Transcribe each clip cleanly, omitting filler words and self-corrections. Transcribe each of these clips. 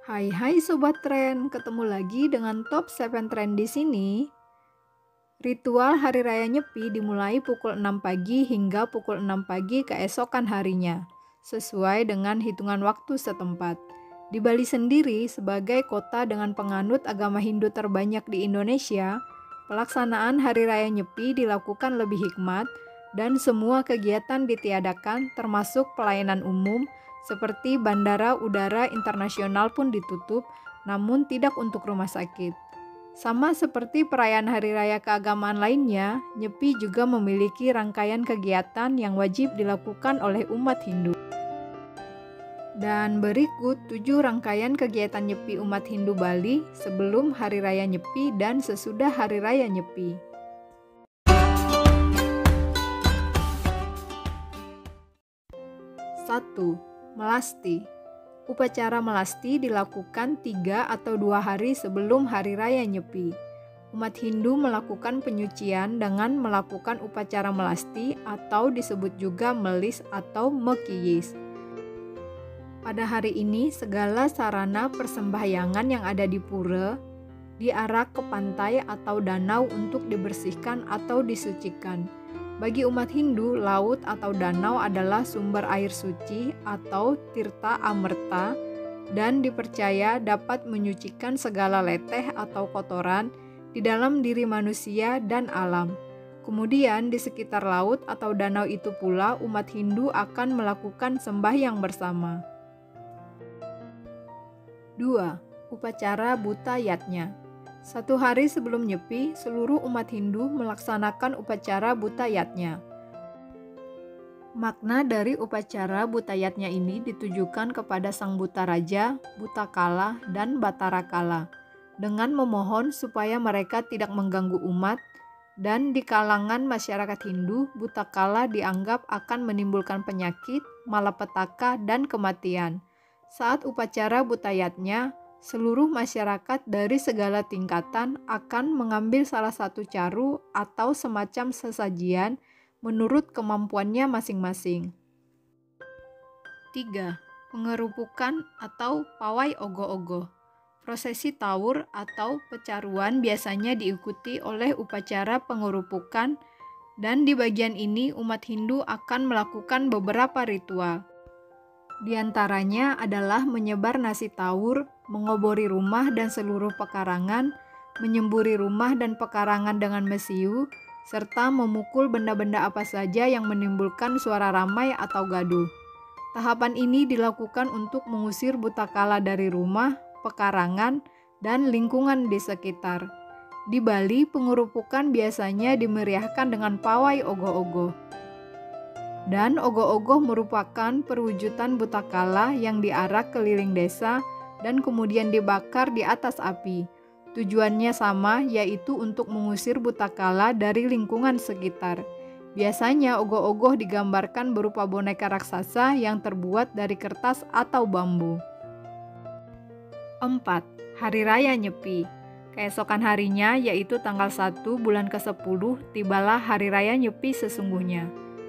Hai Sobat Tren, ketemu lagi dengan Top 7 Trend di sini. Ritual Hari Raya Nyepi dimulai pukul 6 pagi hingga pukul 6 pagi keesokan harinya, sesuai dengan hitungan waktu setempat. Di Bali sendiri, sebagai kota dengan penganut agama Hindu terbanyak di Indonesia, pelaksanaan Hari Raya Nyepi dilakukan lebih hikmat dan semua kegiatan ditiadakan termasuk pelayanan umum seperti Bandara Udara Internasional pun ditutup, namun tidak untuk rumah sakit. Sama seperti perayaan hari raya keagamaan lainnya, Nyepi juga memiliki rangkaian kegiatan yang wajib dilakukan oleh umat Hindu. Dan berikut 7 rangkaian kegiatan Nyepi umat Hindu Bali sebelum Hari Raya Nyepi dan sesudah Hari Raya Nyepi. 1. Melasti. Upacara melasti dilakukan 3 atau 2 hari sebelum Hari Raya Nyepi. Umat Hindu melakukan penyucian dengan melakukan upacara melasti atau disebut juga melis atau mekiyis. Pada hari ini, segala sarana persembahyangan yang ada di pura diarak ke pantai atau danau untuk dibersihkan atau disucikan. Bagi umat Hindu, laut atau danau adalah sumber air suci atau tirta amerta dan dipercaya dapat menyucikan segala leteh atau kotoran di dalam diri manusia dan alam. Kemudian di sekitar laut atau danau itu pula umat Hindu akan melakukan sembahyang bersama. 2. Upacara Buta Yatnya. 1 hari sebelum Nyepi, seluruh umat Hindu melaksanakan upacara Buta Yatnya. Makna dari upacara Buta Yatnya ini ditujukan kepada Sang Buta Raja, Buta Kala, dan Batara Kala, dengan memohon supaya mereka tidak mengganggu umat, dan di kalangan masyarakat Hindu, Buta Kala dianggap akan menimbulkan penyakit, malapetaka, dan kematian. Saat upacara Buta Yatnya, seluruh masyarakat dari segala tingkatan akan mengambil salah satu caru atau semacam sesajian menurut kemampuannya masing-masing. 3. Pengerupukan atau pawai ogoh-ogoh. Prosesi tawur atau pecaruan biasanya diikuti oleh upacara pengerupukan, dan di bagian ini umat Hindu akan melakukan beberapa ritual. Di antaranya adalah menyebar nasi tawur, mengobori rumah dan seluruh pekarangan, menyemburi rumah dan pekarangan dengan mesiu, serta memukul benda-benda apa saja yang menimbulkan suara ramai atau gaduh. Tahapan ini dilakukan untuk mengusir buta kala dari rumah, pekarangan, dan lingkungan di sekitar. Di Bali, pengerupukan biasanya dimeriahkan dengan pawai ogoh-ogoh. Dan ogoh-ogoh merupakan perwujudan buta kala yang diarak keliling desa dan kemudian dibakar di atas api. Tujuannya sama, yaitu untuk mengusir buta kala dari lingkungan sekitar. Biasanya ogoh-ogoh digambarkan berupa boneka raksasa yang terbuat dari kertas atau bambu. 4. Hari Raya Nyepi. Keesokan harinya, yaitu tanggal 1 bulan ke-10, tibalah Hari Raya Nyepi sesungguhnya.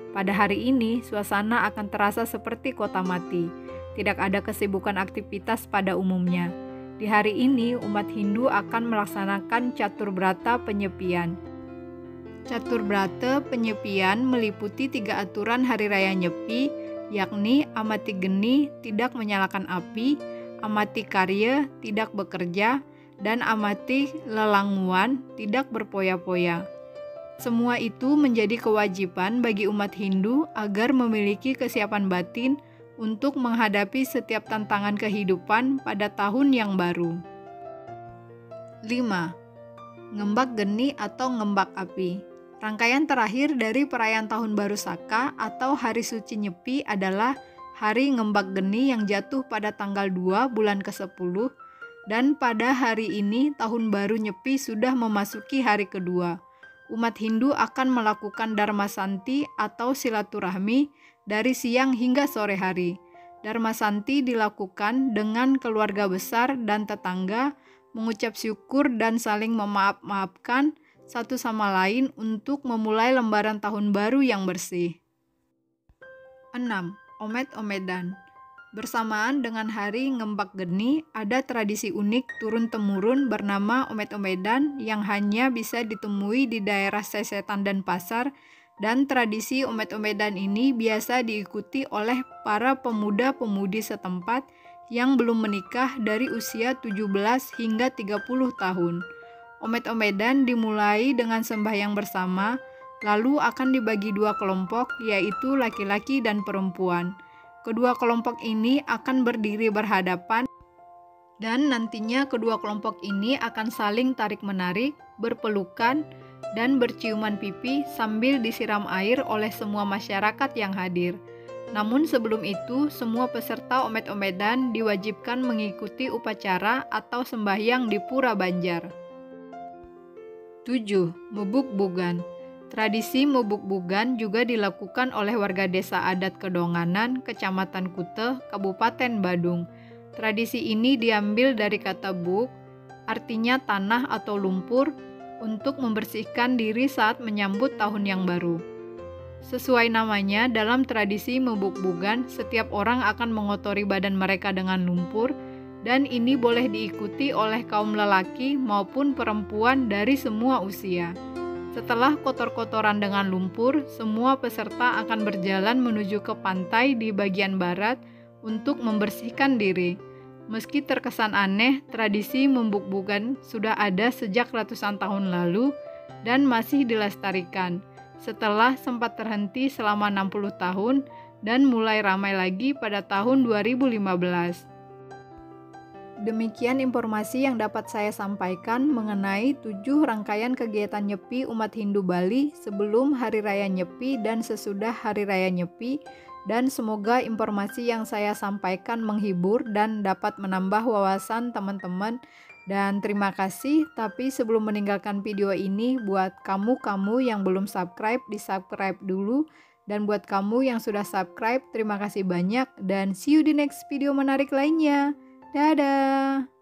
Pada hari ini, suasana akan terasa seperti kota mati. Tidak ada kesibukan aktivitas pada umumnya. Di hari ini, umat Hindu akan melaksanakan Catur Brata Penyepian. Catur Brata Penyepian meliputi 3 aturan Hari Raya Nyepi, yakni amati geni, tidak menyalakan api, amati karya, tidak bekerja, dan amati lelanguan, tidak berpoya-poya. Semua itu menjadi kewajiban bagi umat Hindu agar memiliki kesiapan batin untuk menghadapi setiap tantangan kehidupan pada tahun yang baru. 5. Ngembak Geni atau Ngembak Api. Rangkaian terakhir dari perayaan Tahun Baru Saka atau Hari Suci Nyepi adalah Hari Ngembak Geni yang jatuh pada tanggal 2 bulan ke-10, dan pada hari ini Tahun Baru Nyepi sudah memasuki hari kedua. Umat Hindu akan melakukan Dharma Santi atau silaturahmi dari siang hingga sore hari. Dharma Santi dilakukan dengan keluarga besar dan tetangga, mengucap syukur dan saling memaaf-maafkan satu sama lain untuk memulai lembaran tahun baru yang bersih. 6. Omed-omedan. Bersamaan dengan hari Ngembak Geni, ada tradisi unik turun-temurun bernama Omet-Omedan yang hanya bisa ditemui di daerah Sesetan dan Pasar, dan tradisi Omet-Omedan ini biasa diikuti oleh para pemuda-pemudi setempat yang belum menikah dari usia 17 hingga 30 tahun. Omet-Omedan dimulai dengan sembahyang bersama, lalu akan dibagi dua kelompok, yaitu laki-laki dan perempuan. Kedua kelompok ini akan berdiri berhadapan, dan nantinya kedua kelompok ini akan saling tarik-menarik, berpelukan, dan berciuman pipi sambil disiram air oleh semua masyarakat yang hadir. Namun sebelum itu, semua peserta Omet-Omedan diwajibkan mengikuti upacara atau sembahyang di Pura Banjar. 7. Mubuk-bugan. Tradisi mubuk-bugan juga dilakukan oleh warga desa adat Kedonganan, Kecamatan Kute, Kabupaten Badung. Tradisi ini diambil dari kata buk, artinya tanah atau lumpur, untuk membersihkan diri saat menyambut tahun yang baru. Sesuai namanya, dalam tradisi mubuk-bugan, setiap orang akan mengotori badan mereka dengan lumpur, dan ini boleh diikuti oleh kaum lelaki maupun perempuan dari semua usia. Setelah kotor-kotoran dengan lumpur, semua peserta akan berjalan menuju ke pantai di bagian barat untuk membersihkan diri. Meski terkesan aneh, tradisi mubuk-bugan sudah ada sejak ratusan tahun lalu dan masih dilestarikan. Setelah sempat terhenti selama 60 tahun dan mulai ramai lagi pada tahun 2015. Demikian informasi yang dapat saya sampaikan mengenai 7 rangkaian kegiatan Nyepi umat Hindu Bali sebelum Hari Raya Nyepi dan sesudah Hari Raya Nyepi, dan semoga informasi yang saya sampaikan menghibur dan dapat menambah wawasan teman-teman. Dan terima kasih, tapi sebelum meninggalkan video ini, buat kamu yang belum subscribe, di-subscribe dulu. Dan buat kamu yang sudah subscribe, terima kasih banyak. Dan see you di next video menarik lainnya. Dadah!